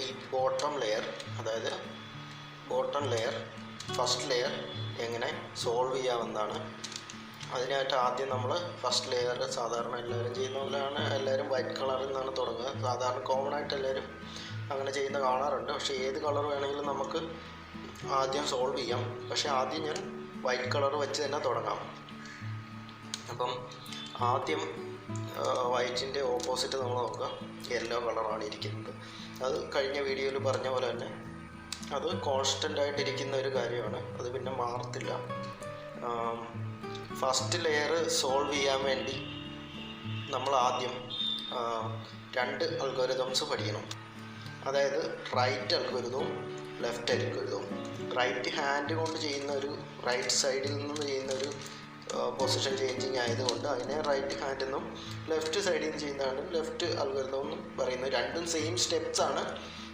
ഈ bottom layer, അതായത് bottom layer first layer എങ്ങനെ സോൾവ് ചെയ്യാമെന്നാണ്. അതിനായിട്ട് ആദ്യം നമ്മൾ ഫസ്റ്റ് ലെയർ സാധാരണ എല്ലാവരും ചെയ്യുന്ന പോലെയാണ്, എല്ലാവരും വൈറ്റ് കളറിൽ നിന്നാണ് തുടങ്ങുക. സാധാരണ കോമൺ ആയിട്ട് എല്ലാവരും അങ്ങനെ ചെയ്യുന്ന കാണാറുണ്ട്. പക്ഷേ ഏത് കളർ വേണമെങ്കിലും നമുക്ക് ആദ്യം സോൾവ് ചെയ്യാം. പക്ഷേ ആദ്യം ഞാൻ വൈറ്റ് കളർ വെച്ച് തന്നെ തുടങ്ങാം. അപ്പം ആദ്യം വൈറ്റിൻ്റെ ഓപ്പോസിറ്റ് നമ്മൾ നോക്കുക, യെല്ലോ കളറാണ് ഇരിക്കുന്നത്. അത് കഴിഞ്ഞ വീഡിയോയിൽ പറഞ്ഞ പോലെ തന്നെ അത് കോൺസ്റ്റൻ്റ് ആയിട്ടിരിക്കുന്ന ഒരു കാര്യമാണ്, അത് പിന്നെ മാറത്തില്ല. ഫസ്റ്റ് ലെയർ സോൾവ് ചെയ്യാൻ വേണ്ടി നമ്മൾ ആദ്യം 2 അൽഗോരിതംസ് പഠിക്കണം. അതായത് റൈറ്റ് അൽഗോരിതവും ലെഫ്റ്റ് അൽഗോരിതവും. റൈറ്റ് ഹാൻഡ് കൊണ്ട് ചെയ്യുന്ന ഒരു, റൈറ്റ് സൈഡിൽ നിന്ന് ചെയ്യുന്ന ഒരു പൊസിഷൻ ചേഞ്ചിങ് ആയതുകൊണ്ട് അതിനെ റൈറ്റ് ഹാൻഡ് എന്നും ലെഫ്റ്റ് സൈഡിൽ നിന്ന് ചെയ്യുന്നതാണ് ലെഫ്റ്റ് അൽഗോരിതം എന്നും പറയുന്നത്. രണ്ടും സെയിം സ്റ്റെപ്സ് ആണ്.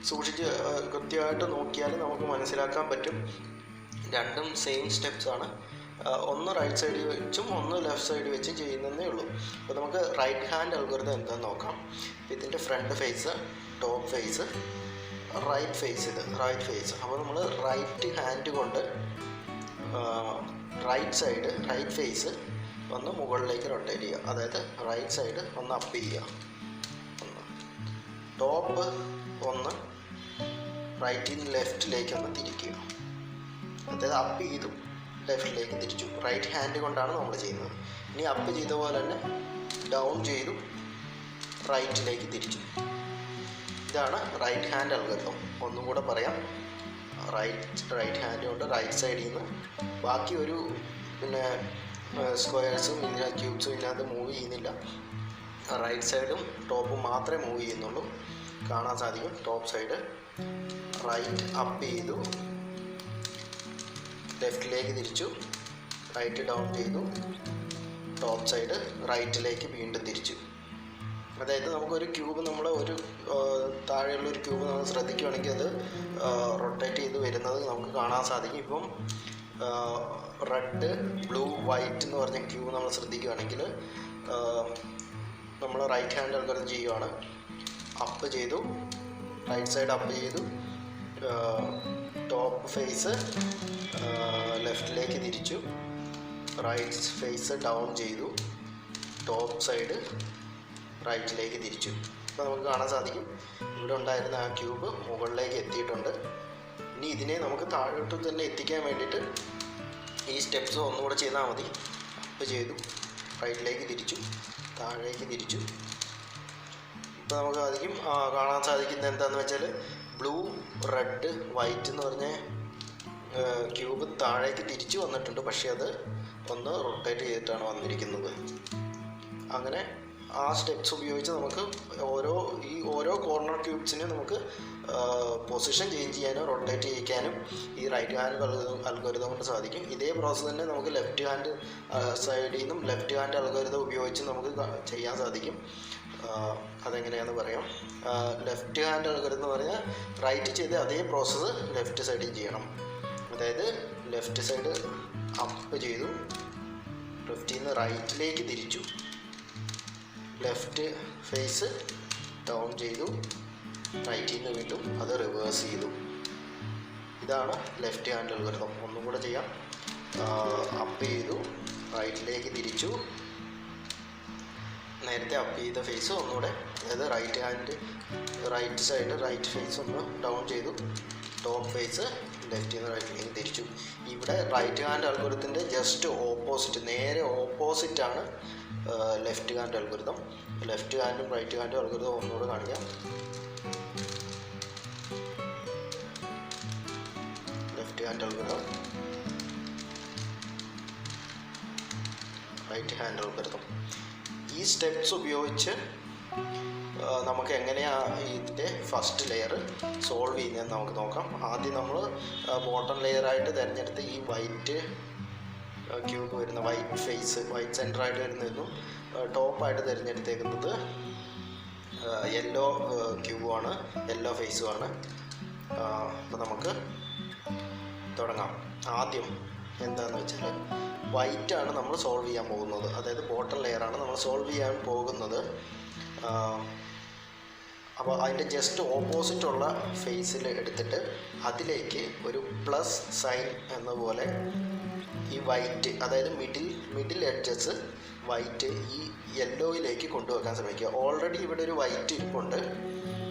സൂക്ഷിച്ച് കൃത്യമായിട്ട് നോക്കിയാൽ നമുക്ക് മനസ്സിലാക്കാൻ പറ്റും. രണ്ടും സെയിം സ്റ്റെപ്സ് ആണ്. ഒന്ന് റൈറ്റ് സൈഡിൽ വെച്ചും ഒന്ന് ലെഫ്റ്റ് സൈഡിൽ വെച്ചും ചെയ്യുന്നതേ ഉള്ളൂ. അപ്പോൾ നമുക്ക് റൈറ്റ് ഹാൻഡ് അൽഗോരിതം എന്താണെന്ന് നോക്കാം. ഇതിൻ്റെ front face, top face, right face, ഇത് റൈറ്റ് ഫേസ്. അപ്പോൾ നമ്മൾ റൈറ്റ് ഹാൻഡ് കൊണ്ട് റൈറ്റ് സൈഡ്, റൈറ്റ് ഫേസ് ഒന്ന് മുകളിലേക്ക് റൊട്ടേറ്റ് ചെയ്യുക. അതായത് റൈറ്റ് സൈഡ് ഒന്ന് അപ്പ് ചെയ്യുക, ടോപ്പ് ഒന്ന് റൈറ്റിൽ നിന്ന് ലെഫ്റ്റിലേക്ക് ഒന്ന് തിരിക്കുക. അതായത് അപ്പ് ചെയ്തു ലെഫ്റ്റിലേക്ക് തിരിച്ചു. റൈറ്റ് ഹാൻഡ് കൊണ്ടാണ് നമ്മൾ ചെയ്യുന്നത്. ഇനി അപ്പ് ചെയ്ത പോലെ തന്നെ ഡൗൺ ചെയ്തു റൈറ്റിലേക്ക് തിരിച്ചു. ഇതാണ് റൈറ്റ് ഹാൻഡ് അൽഗോരിതം. ഒന്നും കൂടെ പറയാം. റൈറ്റ് ഹാൻഡ് കൊണ്ട് റൈറ്റ് സൈഡിൽ നിന്ന് ബാക്കി ഒരു പിന്നെ സ്ക്വയർസും ക്യൂബ്സും ഇതിനകത്ത് മൂവ് ചെയ്യുന്നില്ല. റൈറ്റ് സൈഡും ടോപ്പും മാത്രമേ മൂവ് ചെയ്യുന്നുള്ളൂ. കാണാൻ സാധിക്കും. ടോപ്പ് സൈഡ് റൈറ്റ് അപ്പ് ചെയ്തു, ലെഫ്റ്റിലേക്ക് തിരിച്ചു, റൈറ്റ് ഡൗൺ ചെയ്തു, ടോപ്പ് സൈഡ് റൈറ്റിലേക്ക് വീണ്ടും തിരിച്ചു. അതായത് നമുക്കൊരു ക്യൂബ്, നമ്മൾ ഒരു താഴെയുള്ളൊരു ക്യൂബ് നമ്മൾ ശ്രദ്ധിക്കുകയാണെങ്കിൽ അത് റൊട്ടേറ്റ് ചെയ്ത് വരുന്നത് നമുക്ക് കാണാൻ സാധിക്കും. ഇപ്പം റെഡ്, ബ്ലൂ, വൈറ്റ് എന്ന് പറഞ്ഞ ക്യൂബ് നമ്മൾ ശ്രദ്ധിക്കുകയാണെങ്കിൽ നമ്മൾ റൈറ്റ് ഹാൻഡ് അൽഗോരിതം ചെയ്യുകയാണ്. അപ്പ് ചെയ്തു, റൈറ്റ് സൈഡ് അപ്പ് ചെയ്തു, ടോപ്പ് ഫേസ് ലെഫ്റ്റിലേക്ക് തിരിച്ചു, റൈറ്റ് ഫേസ് ഡൗൺ ചെയ്തു, ടോപ്പ് സൈഡ് റൈറ്റിലേക്ക് തിരിച്ചു. അപ്പോൾ നമുക്ക് കാണാൻ സാധിക്കും ഇവിടെ ഉണ്ടായിരുന്ന ആ ക്യൂബ് മുകളിലേക്ക് എത്തിയിട്ടുണ്ട്. ഇനി ഇതിനെ നമുക്ക് താഴോട്ട് തന്നെ എത്തിക്കാൻ വേണ്ടിയിട്ട് ഈ സ്റ്റെപ്സ് ഒന്നുകൂടെ ചെയ്താൽ മതി. അപ്പ് ചെയ്തു, റൈറ്റിലേക്ക് തിരിച്ചു, താഴേക്ക് തിരിച്ചു. ഇപ്പോൾ നമുക്ക് സാധിക്കും കാണാൻ സാധിക്കുന്നത് എന്താണെന്ന് വെച്ചാൽ ബ്ലൂ, റെഡ്, വൈറ്റ് എന്ന് പറഞ്ഞ ക്യൂബ് താഴേക്ക് തിരിച്ചു വന്നിട്ടുണ്ട്. പക്ഷേ അത് ഒന്ന് റൊട്ടേറ്റ് ചെയ്തിട്ടാണ് വന്നിരിക്കുന്നത്. അങ്ങനെ ആ സ്റ്റെപ്സ് ഉപയോഗിച്ച് നമുക്ക് ഓരോ കോർണർ ക്യൂബ്സിനെ നമുക്ക് പൊസിഷൻ ചേഞ്ച് ചെയ്യാനും റൊട്ടേറ്റ് ചെയ്യിക്കാനും ഈ റൈറ്റ് ഹാൻഡ് അൽഗോരിതം കൊണ്ട് സാധിക്കും. ഇതേ പ്രോസസ്സ് തന്നെ നമുക്ക് ലെഫ്റ്റ് ഹാൻഡ് സൈഡിൽ നിന്നും ലെഫ്റ്റ് ഹാൻഡ് അൽഗോരിതം ഉപയോഗിച്ച് നമുക്ക് ചെയ്യാൻ സാധിക്കും. അതെങ്ങനെയാണെന്ന് പറയാം. ലെഫ്റ്റ് ഹാൻഡ് അൽഗോരിതം എന്ന് പറഞ്ഞാൽ റൈറ്റ് ചെയ്ത് അതേ പ്രോസസ്സ് ലെഫ്റ്റ് സൈഡിൽ ചെയ്യണം. അതായത് ലെഫ്റ്റ് സൈഡ് അപ്പ് ചെയ്തു, ലെഫ്റ്റിൽ നിന്ന് റൈറ്റിലേക്ക് തിരിച്ചു, ലെഫ്റ്റ് ഫേസ് ഡൗൺ ചെയ്തു, റൈറ്റിൽ നിന്ന് വീണ്ടും അത് റിവേഴ്സ് ചെയ്തു. ഇതാണ് ലെഫ്റ്റ് ഹാൻഡ് അൽഗോരിതം. ഒന്നും കൂടെ ചെയ്യാം. അപ്പ് ചെയ്തു, റൈറ്റിലേക്ക് തിരിച്ചു, നേരത്തെ അപ്പ് ചെയ്ത ഫേസ് ഒന്നുകൂടെ, അതായത് റൈറ്റ് സൈഡ് റൈറ്റ് ഫേസ് ഒന്ന് ഡൗൺ ചെയ്തു, ടോപ്പ് ഫേസ് ലെഫ്റ്റിൽ നിന്ന് റൈറ്റിലേക്ക് തിരിച്ചു. ഇവിടെ റൈറ്റ് ഹാൻഡ് അൽഗോരിതത്തിൻ്റെ ജസ്റ്റ് ഓപ്പോസിറ്റ്, നേരെ ഓപ്പോസിറ്റാണ് ലെഫ്റ്റ് ഹാൻഡ് അൽഗോരിതം. ലെഫ്റ്റ് ഹാൻഡും റൈറ്റ് ഹാൻഡും അൽഗോരിതം ഒന്നുകൂടെ കാണിക്കാം. Left hand algorithm, right hand algorithm. ഈ സ്റ്റെപ്സ് ഉപയോഗിച്ച് നമുക്ക് എങ്ങനെയാണ് ഇതിൻ്റെ ഫസ്റ്റ് ലെയർ സോൾവ് ചെയ്യുന്നതെന്ന് നമുക്ക് നോക്കാം. ആദ്യം നമ്മൾ ബോട്ടം ലെയറായിട്ട് തിരഞ്ഞെടുത്ത് ഈ വൈറ്റ് ക്യൂബ് വരുന്ന വൈറ്റ് ഫേസ്, വൈറ്റ് സെൻറ്ററായിട്ട് വരുന്നതും ടോപ്പായിട്ട് തിരഞ്ഞെടുത്തേക്കുന്നത് യെല്ലോ ക്യൂബുമാണ്, യെല്ലോ ഫേസുമാണ്. അപ്പോൾ നമുക്ക് തുടങ്ങാം. ആദ്യം എന്താണെന്ന് വെച്ചാൽ വൈറ്റാണ് നമ്മൾ സോൾവ് ചെയ്യാൻ പോകുന്നത്. അതായത് ബോട്ടം ലെയറാണ് നമ്മൾ സോൾവ് ചെയ്യാൻ പോകുന്നത്. അപ്പോൾ അതിൻ്റെ ജസ്റ്റ് ഓപ്പോസിറ്റുള്ള ഫേസിൽ എടുത്തിട്ട് അതിലേക്ക് ഒരു പ്ലസ് സൈൻ എന്നപോലെ ഈ വൈറ്റ്, അതായത് മിഡിൽ എഡ്ജസ് വൈറ്റ് ഈ യെല്ലോയിലേക്ക് കൊണ്ടുവെക്കാൻ ശ്രമിക്കുക. ഓൾറെഡി ഇവിടെ ഒരു വൈറ്റ് ഇരിപ്പുണ്ട്.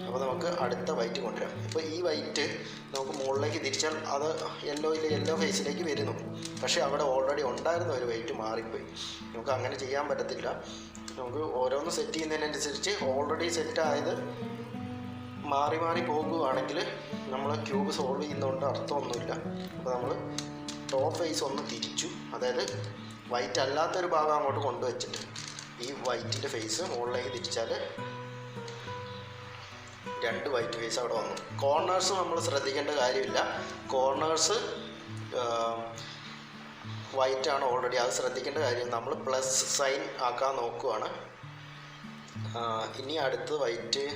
അപ്പോൾ നമുക്ക് അടുത്ത വൈറ്റ് കൊണ്ടുവരാം. ഇപ്പോൾ ഈ വൈറ്റ് നമുക്ക് മുകളിലേക്ക് തിരിച്ചാൽ അത് യെല്ലോ ഫേസിലേക്ക് വരുന്നു. പക്ഷേ അവിടെ ഓൾറെഡി ഉണ്ടായിരുന്ന ഒരു വൈറ്റ് മാറിപ്പോയി. നമുക്ക് അങ്ങനെ ചെയ്യാൻ പറ്റത്തില്ല. നമുക്ക് ഓരോന്ന് സെറ്റ് ചെയ്യുന്നതിനനുസരിച്ച് ഓൾറെഡി സെറ്റായത് മാറി പോകുകയാണെങ്കിൽ നമ്മൾ ക്യൂബ് സോൾവ് ചെയ്യുന്നതുകൊണ്ട് അർത്ഥമൊന്നുമില്ല. അപ്പോൾ നമ്മൾ ടോപ്പ് ഫേസ് ഒന്ന് തിരിച്ചു, അതായത് വൈറ്റ് അല്ലാത്തൊരു ഭാഗം അങ്ങോട്ട് കൊണ്ടുവച്ചിട്ട് ഈ വൈറ്റിൻ്റെ ഫേസ് മുകളിലേക്ക് തിരിച്ചാൽ 2 വൈറ്റ് ഫേസ് അവിടെ വന്നു. കോർണേഴ്സ് നമ്മൾ ശ്രദ്ധിക്കേണ്ട കാര്യമില്ല. കോർണേഴ്സ് വൈറ്റ് ആണ് ഓൾറെഡി, അത് ശ്രദ്ധിക്കേണ്ട കാര്യം. നമ്മൾ പ്ലസ് സൈൻ ആക്കാൻ നോക്കുകയാണ്. ഇനി അടുത്ത് വൈറ്റ്,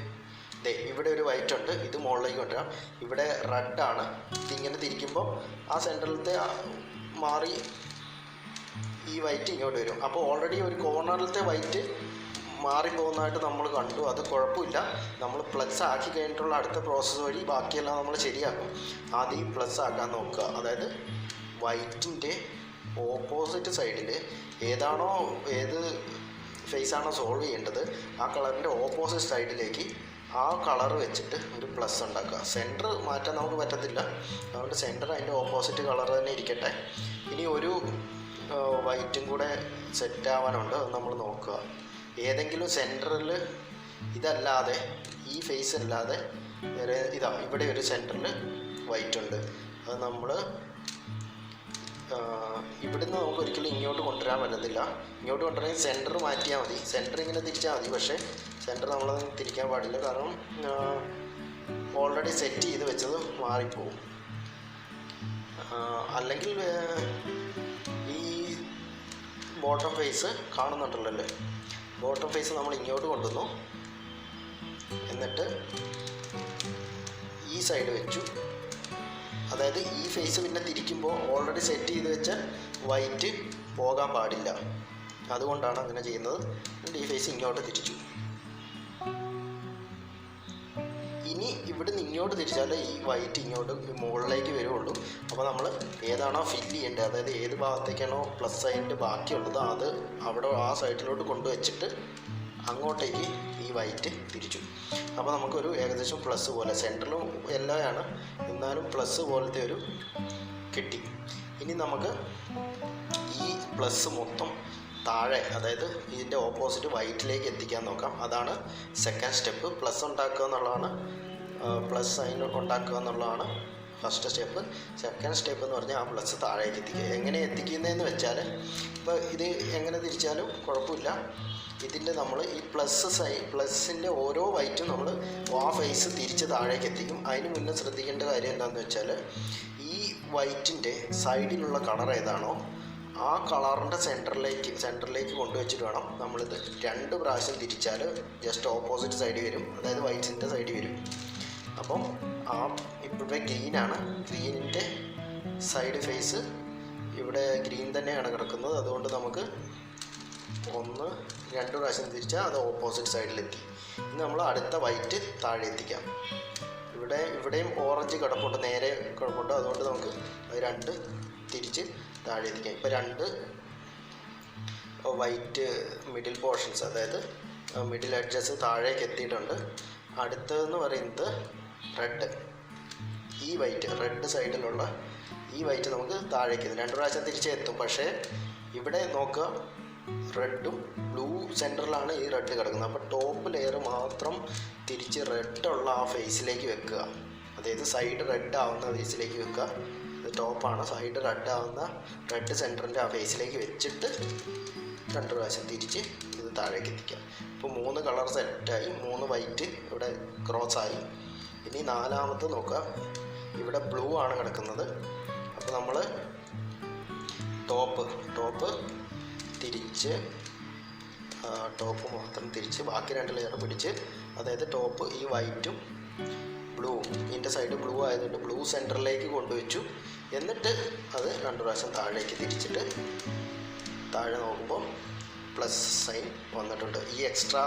ഇവിടെ ഒരു വൈറ്റ് ഉണ്ട്, ഇത് മുകളിലേക്ക് കൊണ്ടുവരാം. ഇവിടെ റെഡാണ്, ഇതിങ്ങനെ തിരിക്കുമ്പോൾ ആ സെൻറ്ററിലത്തെ മാറി ഈ വൈറ്റ് ഇങ്ങോട്ട് വരും. അപ്പോൾ ഓൾറെഡി ഒരു കോർണറിലത്തെ വൈറ്റ് മാറിപ്പോകുന്നതായിട്ട് നമ്മൾ കണ്ടു. അത് കുഴപ്പമില്ല. നമ്മൾ പ്ലസ് ആക്കി കഴിഞ്ഞിട്ടുള്ള അടുത്ത പ്രോസസ്സ് വഴി ബാക്കിയെല്ലാം നമ്മൾ ശരിയാക്കും. ആദ്യം പ്ലസ് ആക്കാൻ നോക്കുക. അതായത് വൈറ്റിൻ്റെ ഓപ്പോസിറ്റ് സൈഡിൽ ഏത് ഫേസാണോ സോൾവ് ചെയ്യേണ്ടത് ആ കളറിൻ്റെ ഓപ്പോസിറ്റ് സൈഡിലേക്ക് ആ കളർ വെച്ചിട്ട് ഒരു പ്ലസ് ഉണ്ടാക്കുക. സെൻറ്റർ മാറ്റാൻ നമുക്ക് പറ്റത്തില്ല, അതുകൊണ്ട് സെൻറ്റർ അതിൻ്റെ ഓപ്പോസിറ്റ് കളർ തന്നെ ഇരിക്കട്ടെ. ഇനി ഒരു വൈറ്റും കൂടെ സെറ്റ് ആവാനുണ്ട്, അത് നമ്മൾ നോക്കുക. ഏതെങ്കിലും സെൻറ്ററിൽ ഇതല്ലാതെ, ഈ ഫേസ് അല്ലാതെ ഇവിടെ ഒരു സെൻറ്ററിൽ വൈറ്റ് ഉണ്ട്. അത് നമ്മൾ ഇവിടുന്ന് നമുക്ക് ഒരിക്കലും ഇങ്ങോട്ട് കൊണ്ടുവരാൻ പറ്റത്തില്ല. ഇങ്ങോട്ട് കൊണ്ടുവരണമെങ്കിൽ സെൻറ്റർ മാറ്റിയാൽ മതി. സെൻറ്റർ ഇങ്ങനെ തിരിച്ചാൽ മതി, പക്ഷേ സെൻറ്റർ നമ്മൾ തിരിക്കാൻ പാടില്ല. കാരണം ഓൾറെഡി സെറ്റ് ചെയ്ത് വെച്ചത് മാറിപ്പോവും. അല്ലെങ്കിൽ ഈ ബോട്ടം ഫേസ് കാണുന്നുണ്ടല്ലോ, ബോട്ടം ഫേസ് നമ്മൾ ഇങ്ങോട്ട് കൊണ്ടുവന്നു, എന്നിട്ട് ഈ സൈഡ് വെച്ചു. അതായത് ഈ ഫേസ് പിന്നെ തിരിക്കുമ്പോൾ ഓൾറെഡി സെറ്റ് ചെയ്ത് വെച്ച വൈറ്റ് പോകാൻ പാടില്ല. അതുകൊണ്ടാണ് അങ്ങനെ ചെയ്യുന്നത്. ഈ ഫേസ് ഇങ്ങോട്ട് തിരിച്ചു. ഇനി ഇവിടുന്ന് ഇങ്ങോട്ട് തിരിച്ചാൽ ഈ വൈറ്റ് ഇങ്ങോട്ട് മുകളിലേക്ക് വരുള്ളൂ. അപ്പോൾ നമ്മൾ ഏതാണോ ഫില്ല് ചെയ്യേണ്ടത്, അതായത് ഏത് ഭാഗത്തേക്കാണോ പ്ലസ് സൈഡിൻ്റെ ബാക്കിയുള്ളത് അത് അവിടെ ആ സൈഡിലോട്ട് കൊണ്ടുവച്ചിട്ട് അങ്ങോട്ടേക്ക് ഈ വൈറ്റ് തിരിച്ചു. അപ്പോൾ നമുക്കൊരു ഏകദേശം പ്ലസ് പോലെ, സെൻറ്ററിലും എല്ലാമാണ്, എന്നാലും പ്ലസ് പോലത്തെ ഒരു കിട്ടി. ഇനി നമുക്ക് ഈ പ്ലസ് മൊത്തം താഴെ, അതായത് ഇതിൻ്റെ ഓപ്പോസിറ്റ് വൈറ്റിലേക്ക് എത്തിക്കാൻ നോക്കാം. അതാണ് സെക്കൻഡ് സ്റ്റെപ്പ്. പ്ലസ് ഉണ്ടാക്കുക എന്നുള്ളതാണ്, പ്ലസ് സൈൻ ഉണ്ടാക്കുക എന്നുള്ളതാണ് ഫസ്റ്റ് സ്റ്റെപ്പ്. സെക്കൻഡ് സ്റ്റെപ്പ് എന്ന് പറഞ്ഞാൽ ആ പ്ലസ് താഴേക്ക് എത്തിക്കുക. എങ്ങനെ എത്തിക്കുന്നതെന്ന് വെച്ചാൽ, ഇപ്പോൾ ഇത് എങ്ങനെ തിരിച്ചാലും കുഴപ്പമില്ല. ഇതിൻ്റെ നമ്മൾ ഈ പ്ലസിൻ്റെ ഓരോ വൈറ്റും നമ്മൾ ആ ഫേസ് തിരിച്ച് താഴേക്ക് എത്തിക്കും. അതിന് മുന്നേ ശ്രദ്ധിക്കേണ്ട കാര്യം എന്താണെന്ന് വെച്ചാൽ, ഈ വൈറ്റിൻ്റെ സൈഡിലുള്ള കളർ ഏതാണോ ആ കളറിൻ്റെ സെൻറ്ററിലേക്ക് കൊണ്ടുവച്ചിട്ട് വേണം നമ്മളിത് 2 പ്രാവശ്യം തിരിച്ചാൽ ജസ്റ്റ് ഓപ്പോസിറ്റ് സൈഡ് വരും, അതായത് വൈറ്റിൻ്റെ സൈഡ് വരും. അപ്പം ഇവിടെ ഗ്രീനാണ്, ഗ്രീനിൻ്റെ സൈഡ് ഫേസ് ഇവിടെ ഗ്രീൻ തന്നെയാണ് കിടക്കുന്നത്. അതുകൊണ്ട് നമുക്ക് 1-2 പ്രാവശ്യം തിരിച്ചാൽ അത് ഓപ്പോസിറ്റ് സൈഡിലെത്തി. ഇനി നമ്മൾ അടുത്ത വൈറ്റ് താഴെ എത്തിക്കാം. ഇവിടെയും ഓറഞ്ച് കിടപ്പുണ്ട്, നേരെ കിടപ്പുണ്ട്. അതുകൊണ്ട് നമുക്ക് അത് 2 തിരിച്ച് താഴെ എത്തിക്കാം. ഇപ്പോൾ 2 വൈറ്റ് മിഡിൽ പോർഷൻസ്, അതായത് മിഡിൽ എഡ്ജസ് താഴേക്ക് എത്തിയിട്ടുണ്ട്. അടുത്തതെന്ന് പറയുന്നത് റെഡ്. ഈ വൈറ്റ്, റെഡ് സൈഡിലുള്ള ഈ വൈറ്റ് നമുക്ക് താഴേക്ക് 2 പ്രാവശ്യം തിരിച്ചെത്തും. പക്ഷേ ഇവിടെ നോക്കുക, റെഡും ബ്ലൂ സെൻറ്ററിലാണ് ഈ റെഡ് കിടക്കുന്നത്. അപ്പോൾ ടോപ്പ് ലെയർ മാത്രം തിരിച്ച് റെഡുള്ള ആ ഫേസിലേക്ക് വെക്കുക. അതായത് സൈഡ് റെഡ് ആവുന്ന ഫേസിലേക്ക് വെക്കുക. ഇത് ടോപ്പാണ്, സൈഡ് റെഡ് ആവുന്ന റെഡ് സെൻറ്ററിൻ്റെ ആ ഫേസിലേക്ക് വെച്ചിട്ട് 2 പ്രാവശ്യം തിരിച്ച് ഇത് താഴേക്ക് എത്തിക്കുക. ഇപ്പോൾ 3 കളർ സെറ്റായി, 3 വൈറ്റ് ഇവിടെ ക്രോസ് ആയി. ഇനി 4ാമത് നോക്കുക, ഇവിടെ ബ്ലൂ ആണ് കിടക്കുന്നത്. അപ്പോൾ നമ്മൾ ടോപ്പ് തിരിച്ച്, ടോപ്പ് മാത്രം തിരിച്ച് ബാക്കി 2 ലെയർ പിടിച്ച്, അതായത് ടോപ്പ് ഈ വൈറ്റും ബ്ലൂ, ഇതിൻ്റെ സൈഡ് ബ്ലൂ ആയതുകൊണ്ട് ബ്ലൂ സെൻറ്ററിലേക്ക് കൊണ്ടുവച്ചു. എന്നിട്ട് അത് 2 പ്രാവശ്യം താഴേക്ക് തിരിച്ചിട്ട് താഴെ നോക്കുമ്പോൾ പ്ലസ് സൈൻ വന്നിട്ടുണ്ട്. ഈ എക്സ്ട്രാ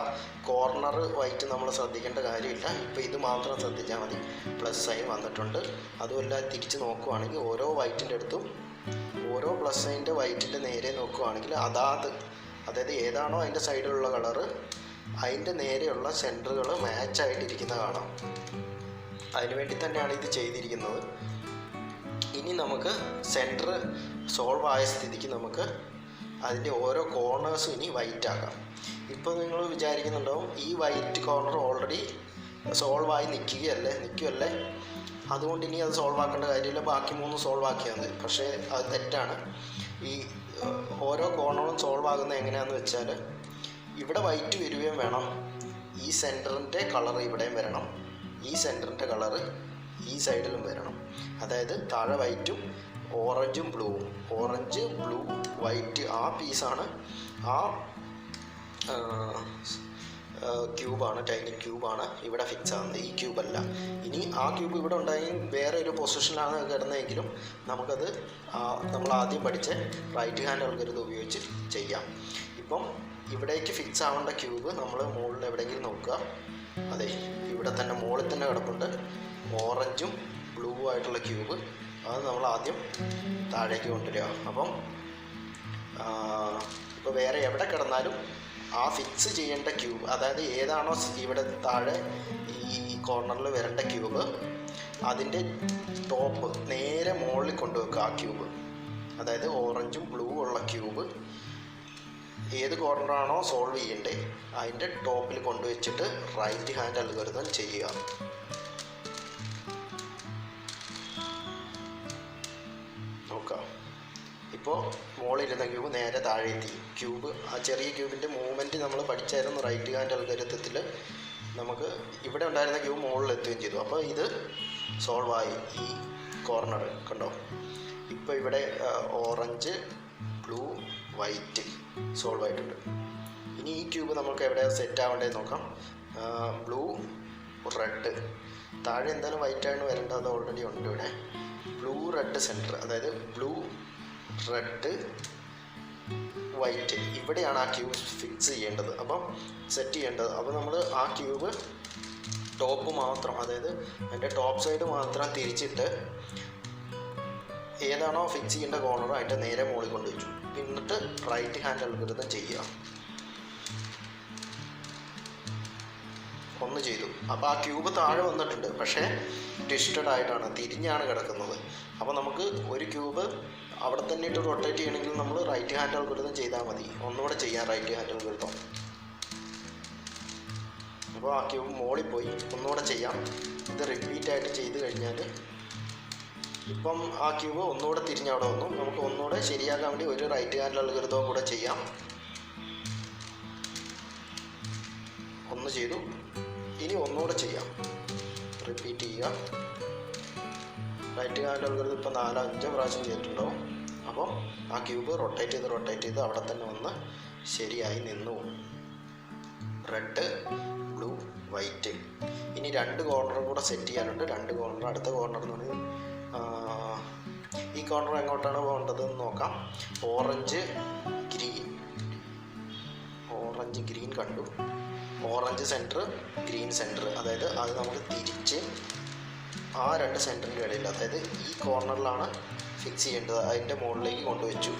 കോർണർ വൈറ്റ് നമ്മൾ ശ്രദ്ധിക്കേണ്ട കാര്യമില്ല. ഇപ്പോൾ ഇത് മാത്രം ശ്രദ്ധിച്ചാൽ മതി. പ്ലസ് സൈൻ വന്നിട്ടുണ്ട്. അതുമല്ല തിരിച്ച് നോക്കുവാണെങ്കിൽ ഓരോ വൈറ്റിൻ്റെ അടുത്തും ഓരോ പ്ലസ് സൈൻ്റെ വൈറ്റിൻ്റെ നേരെ നോക്കുവാണെങ്കിൽ അതായത് ഏതാണോ അതിൻ്റെ സൈഡിലുള്ള കളറ് അതിൻ്റെ നേരെയുള്ള സെൻറ്ററുകൾ മാച്ചായിട്ടിരിക്കുന്നത് കാണാം. അതിനുവേണ്ടി തന്നെയാണ് ഇത് ചെയ്തിരിക്കുന്നത്. ഇനി നമുക്ക് സെൻറ്റർ സോൾവ് ആയ സ്ഥിതിക്ക് നമുക്ക് അതിൻ്റെ ഓരോ കോർണേഴ്സും ഇനി വൈറ്റ് ആക്കാം. ഇപ്പോൾ നിങ്ങൾ വിചാരിക്കുന്നുണ്ടാവും ഈ വൈറ്റ് കോർണർ ഓൾറെഡി സോൾവായി നിൽക്കുകയല്ലേ, അതുകൊണ്ട് ഇനി അത് സോൾവ് ആക്കേണ്ട കാര്യമില്ല, ബാക്കി 3 സോൾവ് ആക്കിയാൽ മതി. പക്ഷേ അത് തെറ്റാണ്. ഈ ഓരോ കോർണറും സോൾവ് ആകുന്നത് എങ്ങനെയാണെന്ന് വെച്ചാൽ ഇവിടെ വൈറ്റ് വരികയും വേണം, ഈ സെൻറ്ററിൻ്റെ കളർ ഇവിടെയും വരണം, ഈ സെൻറ്ററിൻ്റെ കളറ് ഈ സൈഡിലും വരണം. അതായത് താഴെ വൈറ്റും ഓറഞ്ചും ബ്ലൂവും, ഓറഞ്ച് ബ്ലൂ വൈറ്റ് ആ പീസാണ്, ആ ക്യൂബാണ്, ടൈനി ക്യൂബാണ് ഇവിടെ ഫിക്സ് ആകുന്നത്, ഈ ക്യൂബല്ല. ഇനി ആ ക്യൂബ് ഇവിടെ ഉണ്ടായി വേറെ ഒരു പൊസിഷനിലാണ് കിടന്നതെങ്കിലും നമുക്കത് നമ്മൾ ആദ്യം പഠിച്ച റൈറ്റ് ഹാൻഡ് അൽഗോരിതം ഉപയോഗിച്ച് ചെയ്യാം. ഇപ്പം ഇവിടേക്ക് ഫിക്സ് ആവേണ്ട ക്യൂബ് നമ്മൾ മുകളിൽ എവിടെയെങ്കിലും നോക്കുക. അതെ, ഇവിടെ തന്നെ മുകളിൽ തന്നെ കിടപ്പുണ്ട് ഓറഞ്ചും ബ്ലൂ ആയിട്ടുള്ള ക്യൂബ്. അത് നമ്മൾ ആദ്യം താഴേക്ക് കൊണ്ടുവരിക. അപ്പം ഇപ്പോൾ വേറെ എവിടെ കിടന്നാലും ആ ഫിക്സ് ചെയ്യേണ്ട ക്യൂബ്, അതായത് ഏതാണോ ഇവിടെ താഴെ ഈ കോർണറിൽ വരേണ്ട ക്യൂബ്, അതിൻ്റെ ടോപ്പ് നേരെ മുകളിൽ കൊണ്ടുവെക്കുക. ആ ക്യൂബ്, അതായത് ഓറഞ്ചും ബ്ലൂ ഉള്ള ക്യൂബ് ഏത് കോർണറാണോ സോൾവ് ചെയ്യേണ്ടത് അതിൻ്റെ ടോപ്പിൽ കൊണ്ടുവച്ചിട്ട് റൈറ്റ് ഹാൻഡ് അൽഗോരിതം ചെയ്യുക. നോക്കാം. ഇപ്പോൾ മുകളിലിരുന്ന ക്യൂബ് നേരെ താഴെ എത്തി. ക്യൂബ്, ആ ചെറിയ ക്യൂബിൻ്റെ മൂവ്മെൻറ്റ് നമ്മൾ പഠിച്ചായിരുന്നു റൈറ്റ് ഹാൻഡ് അൽഗോരിതത്തിൽ. നമുക്ക് ഇവിടെ ഉണ്ടായിരുന്ന ക്യൂബ് മുകളിലെത്തുകയും ചെയ്തു. അപ്പോൾ ഇത് സോൾവായി. ഈ കോർണർ കണ്ടോ, ഇപ്പോൾ ഇവിടെ ഓറഞ്ച് ബ്ലൂ വൈറ്റ് സോൾവ് ആയിട്ടുണ്ട്. ഇനി ഈ ക്യൂബ് നമുക്ക് എവിടെ സെറ്റ് ആവേണ്ടതെന്ന് നോക്കാം. ബ്ലൂ റെഡ്, താഴെ എന്തായാലും വൈറ്റാണ് വരേണ്ടത്, അത് ഓൾറെഡി ഉണ്ട് ഇവിടെ. ബ്ലൂ റെഡ് സെൻറ്റർ, അതായത് ബ്ലൂ റെഡ് വൈറ്റ്, ഇവിടെയാണ് ആ ക്യൂബ് ഫിക്സ് ചെയ്യേണ്ടത്, അപ്പം സെറ്റ് ചെയ്യേണ്ടത്. അപ്പോൾ നമ്മൾ ആ ക്യൂബ് ടോപ്പ് മാത്രം, അതായത് അതിൻ്റെ ടോപ്പ് സൈഡ് മാത്രം തിരിച്ചിട്ട് ഏതാണോ ഫിക്സ് ചെയ്യേണ്ട കോർണർ അതിൻ്റെ നേരെ മുകളിൽ കൊണ്ടുവച്ചു. എന്നിട്ട് റൈറ്റ് ഹാൻഡ് അൽഗോരിതം ചെയ്യുക. ഒന്ന് ചെയ്തു. അപ്പോൾ ആ ക്യൂബ് താഴെ വന്നിട്ടുണ്ട്, പക്ഷേ ട്വിസ്റ്റഡ് ആയിട്ടാണ്, തിരിഞ്ഞാണ് കിടക്കുന്നത്. അപ്പോൾ നമുക്ക് ഒരു ക്യൂബ് അവിടെ തന്നെ ഇട്ട് റൊട്ടേറ്റ് ചെയ്യണമെങ്കിൽ നമ്മൾ റൈറ്റ് ഹാൻഡ് അൽഗോരിതം ചെയ്താൽ മതി. ഒന്നുകൂടെ ചെയ്യാം റൈറ്റ് ഹാൻഡ് അൽഗോരിതം. അപ്പോൾ ആ ക്യൂബ് മുകളിൽ പോയി ഒന്നുകൂടെ ചെയ്യാം. ഇത് റിപ്പീറ്റായിട്ട് ചെയ്ത് കഴിഞ്ഞാൽ ഇപ്പം ആ ക്യൂബ് ഒന്നുകൂടെ തിരിഞ്ഞവിടെ വന്നു. നമുക്ക് ഒന്നുകൂടെ ശരിയാക്കാൻ വേണ്ടി ഒരു റൈറ്റ് ഹാൻഡ് അൽഗോരിതവും കൂടെ ചെയ്യാം. ഒന്ന് ചെയ്തു, ഇനി ഒന്നുകൂടെ ചെയ്യാം, റിപ്പീറ്റ് ചെയ്യുക. റൈറ്റ് ഹാൻഡ് അൽഗോരിതം ഇപ്പം 4-5 പ്രാവശ്യം ചെയ്തിട്ടുണ്ടാവും. അപ്പോൾ ആ ക്യൂബ് റൊട്ടേറ്റ് ചെയ്ത് അവിടെ തന്നെ വന്ന് ശരിയായി നിന്നു. Red blue white. ഇനി 2 കോർണറും കൂടെ സെറ്റ് ചെയ്യാനുണ്ട്. 2 കോർണർ, അടുത്ത കോർണർ എന്ന് പറഞ്ഞാൽ ഈ കോർണർ എങ്ങോട്ടാണ് പോകേണ്ടതെന്ന് നോക്കാം. ഓറഞ്ച് ഗ്രീൻ കണ്ടു. ഓറഞ്ച് സെൻറ്റർ ഗ്രീൻ സെൻറ്റർ, അതായത് അത് നമുക്ക് തിരിച്ച് ആ 2 സെൻറ്ററിൻ്റെ ഇടയിൽ, അതായത് ഈ കോർണറിലാണ് ഫിക്സ് ചെയ്യേണ്ടത്, അതിൻ്റെ മുകളിലേക്ക് കൊണ്ടുവച്ചു.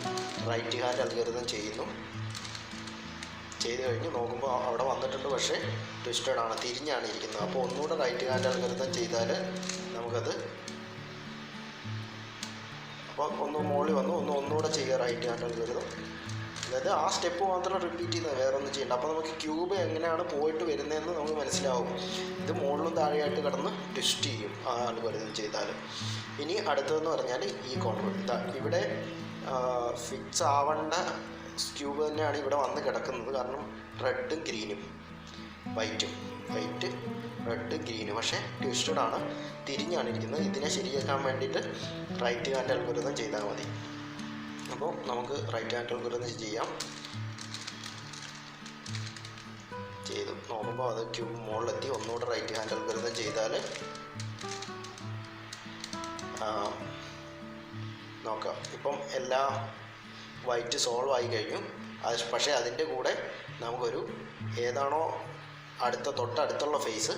റൈറ്റ് ഹാൻഡ് അൽഗോരിതം ചെയ്യുന്നു. ചെയ്ത് കഴിഞ്ഞ് നോക്കുമ്പോൾ അവിടെ വന്നിട്ടുണ്ട്, പക്ഷേ ട്വിസ്റ്റഡ് ആണ്, തിരിഞ്ഞാണ് ഇരിക്കുന്നത്. അപ്പോൾ ഒന്നുകൂടെ റൈറ്റ് ഹാൻഡ് അൽഗോരിതം ചെയ്താൽ നമുക്കത്, അപ്പോൾ ഒന്ന് മുകളിൽ വന്നു, ഒന്നുകൂടെ ചെയ്യുക റൈറ്റ് ഹാൻഡ് അൽഗോരിതം. അതായത് ആ സ്റ്റെപ്പ് മാത്രം റിപ്പീറ്റ് ചെയ്യുന്നത്, വേറെ ഒന്നും ചെയ്യേണ്ട. അപ്പോൾ നമുക്ക് ക്യൂബ് എങ്ങനെയാണ് പോയിട്ട് വരുന്നതെന്ന് നമുക്ക് മനസ്സിലാവും. ഇത് മുകളിലും താഴെയായിട്ട് കിടന്ന് ട്വിസ്റ്റ് ചെയ്യും ആ അൽഗോരിതം ചെയ്താൽ. ഇനി അടുത്തതെന്ന് പറഞ്ഞാൽ ഈ കോർണർ, ഇവിടെ ഫിക്സ് ആവേണ്ട ക്യൂബ് തന്നെയാണ് ഇവിടെ വന്ന് കിടക്കുന്നത്. കാരണം റെഡും ഗ്രീനും വൈറ്റ് റെഡ് ഗ്രീന്, പക്ഷേ ട്വിസ്റ്റഡ് ആണ്, തിരിഞ്ഞാണ് ഇരിക്കുന്നത്. ഇതിനെ ശരിയാക്കാൻ വേണ്ടിയിട്ട് റൈറ്റ് ഹാൻഡ് അൽഗോരിതം ചെയ്താൽ മതി. അപ്പോൾ നമുക്ക് റൈറ്റ് ഹാൻഡ് അൽഗോരിതം ചെയ്യാം. ചെയ്തു നോക്കുമ്പോൾ അത് ക്യൂബ് മുകളിലെത്തി. ഒന്നുകൂടെ റൈറ്റ് ഹാൻഡ് അൽഗോരിതം ചെയ്താൽ നോക്കാം. ഇപ്പം എല്ലാ വൈറ്റ് സോൾവ് ആയി കഴിഞ്ഞു. പക്ഷേ അതിൻ്റെ കൂടെ നമുക്കൊരു ഏതാണോ തൊട്ടടുത്തുള്ള ഫേസ്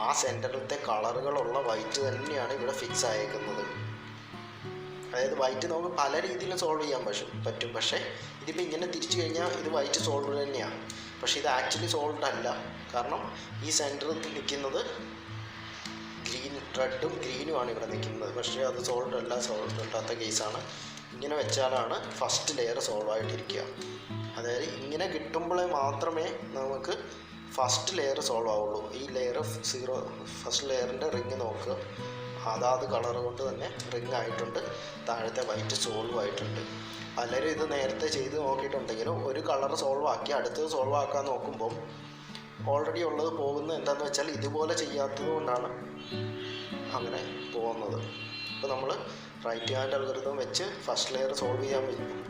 ആ സെൻറ്ററിലത്തെ കളറുകളുള്ള വൈറ്റ് തന്നെയാണ് ഇവിടെ ഫിക്സ് ആയേക്കുന്നത്. അതായത് വൈറ്റ് നമുക്ക് പല രീതിയിലും സോൾവ് ചെയ്യാൻ പറ്റും. പക്ഷേ ഇതിപ്പോൾ ഇങ്ങനെ തിരിച്ചു കഴിഞ്ഞാൽ ഇത് വൈറ്റ് സോൾവ് തന്നെയാണ്. പക്ഷേ ഇത് ആക്ച്വലി സോൾവ്ഡ് അല്ല. കാരണം ഈ സെൻറ്ററിൽ നിൽക്കുന്നത് റെഡും ഗ്രീനുമാണ് ഇവിടെ നിൽക്കുന്നത്. പക്ഷേ അത് സോൾവ്ഡ് അല്ലാത്ത കേസാണ്. ഇങ്ങനെ വെച്ചാലാണ് ഫസ്റ്റ് ലെയർ സോൾവ് ആയിട്ടിരിക്കുക. അതായത് ഇങ്ങനെ കിട്ടുമ്പോഴേ മാത്രമേ നമുക്ക് ഫസ്റ്റ് ലെയർ സോൾവ് ആവുള്ളൂ. ഈ ലെയർ ഫസ്റ്റ് ലെയറിൻ്റെ റിങ് നോക്കുക, അതാത് കളർ കൊണ്ട് തന്നെ റിങ് ആയിട്ടുണ്ട്, താഴത്തെ വൈറ്റ് സോൾവ് ആയിട്ടുണ്ട്. പലരും ഇത് നേരത്തെ ചെയ്ത് നോക്കിയിട്ടുണ്ടെങ്കിലും ഒരു കളർ സോൾവ് ആക്കി അടുത്തത് സോൾവ് ആക്കാൻ നോക്കുമ്പം ഓൾറെഡി ഉള്ളത് പോകുന്നത് എന്താണെന്ന് വെച്ചാൽ ഇതുപോലെ ചെയ്യാത്തത് കൊണ്ടാണ് അങ്ങനെ പോകുന്നത്. ഇപ്പോൾ നമ്മൾ റൈറ്റ് ഹാൻഡ് അൽഗോരിതം വെച്ച് ഫസ്റ്റ് ലെയർ സോൾവ് ചെയ്യാൻ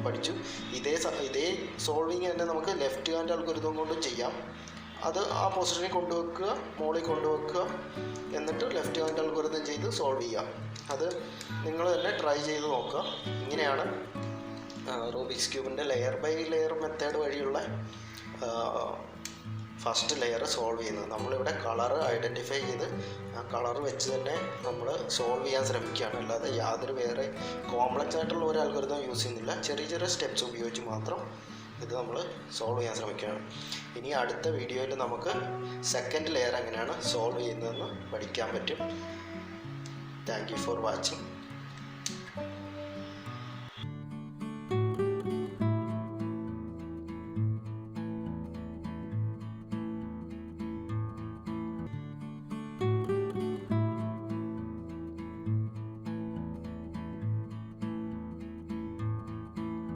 പഠിച്ചു. ഇതേ സോൾവിങ് തന്നെ നമുക്ക് ലെഫ്റ്റ് ഹാൻഡ് അൽഗോരിതം കൊണ്ടും ചെയ്യാം. അത് ആ പൊസിഷനിൽ കൊണ്ടുവെക്കുക, മുകളിൽ കൊണ്ടുവെക്കുക, എന്നിട്ട് ലെഫ്റ്റ് ഹാൻഡ് അൽഗോരിതം ചെയ്ത് സോൾവ് ചെയ്യാം. അത് നിങ്ങൾ തന്നെ ട്രൈ ചെയ്ത് നോക്കുക. ഇങ്ങനെയാണ് റൂബിക്സ് ക്യൂബിൻ്റെ ലെയർ ബൈ ലെയർ മെത്തേഡ് വഴിയുള്ള ഫസ്റ്റ് ലെയർ സോൾവ് ചെയ്യുന്നത്. നമ്മളിവിടെ കളർ ഐഡൻറ്റിഫൈ ചെയ്ത് ആ കളർ വെച്ച് തന്നെ നമ്മൾ സോൾവ് ചെയ്യാൻ ശ്രമിക്കുകയാണ്. അല്ലാതെ യാതൊരു വേറെ കോംപ്ലക്സ് ആയിട്ടുള്ള ഒരു അൽഗോരിതം യൂസ് ചെയ്യുന്നില്ല. ചെറിയ ചെറിയ സ്റ്റെപ്സ് ഉപയോഗിച്ച് മാത്രം ഇത് നമ്മൾ സോൾവ് ചെയ്യാൻ ശ്രമിക്കുകയാണ്. ഇനി അടുത്ത വീഡിയോയിൽ നമുക്ക് സെക്കൻഡ് ലെയർ എങ്ങനെയാണ് സോൾവ് ചെയ്യുന്നതെന്ന് പഠിക്കാൻ പറ്റും. Thank you for watching.